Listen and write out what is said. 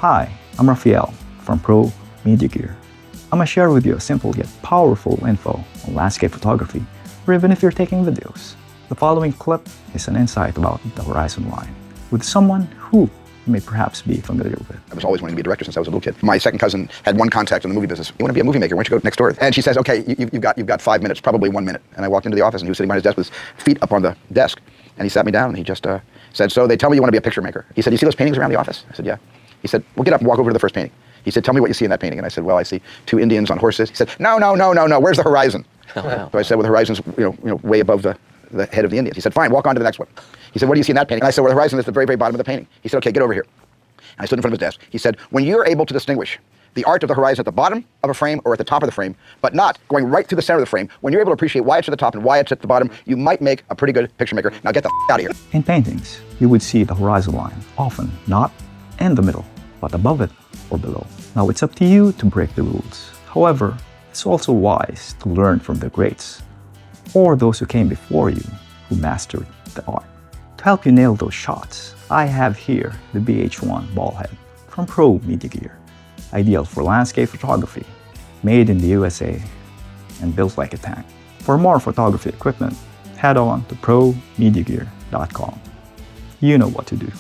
Hi, I'm Rafael from Pro Media Gear. I'm gonna share with you a simple yet powerful info on landscape photography, or even if you're taking videos. The following clip is an insight about the horizon line with someone who you may perhaps be familiar with. I was always wanting to be a director since I was a little kid. My second cousin had one contact in the movie business. You want to be a movie maker? Why don't you go next door? And she says, okay, you've got 5 minutes, probably 1 minute. And I walked into the office and he was sitting behind his desk with his feet up on the desk. And he sat me down and he just said, so they tell me you want to be a picture maker. He said, you see those paintings around the office? I said, yeah. He said, well, get up and walk over to the first painting. He said, tell me what you see in that painting. And I said, well, I see 2 Indians on horses. He said, no, where's the horizon? Oh, wow. So I said, well, the horizon's way above the head of the Indians. He said, fine, walk on to the next one. He said, what do you see in that painting? And I said, well, the horizon is at the very, very bottom of the painting. He said, okay, get over here. And I stood in front of his desk. He said, when you're able to distinguish the art of the horizon at the bottom of a frame or at the top of the frame, but not going right through the center of the frame, when you're able to appreciate why it's at the top and why it's at the bottom, you might make a pretty good picture maker. Now get the out of here. In paintings, you would see the horizon line, often not in the middle, but above it or below. Now it's up to you to break the rules. However, it's also wise to learn from the greats, or those who came before you, who mastered the art. To help you nail those shots, I have here the BH1 ball head from Pro Media Gear, ideal for landscape photography, made in the USA and built like a tank. For more photography equipment, head on to promediagear.com. You know what to do.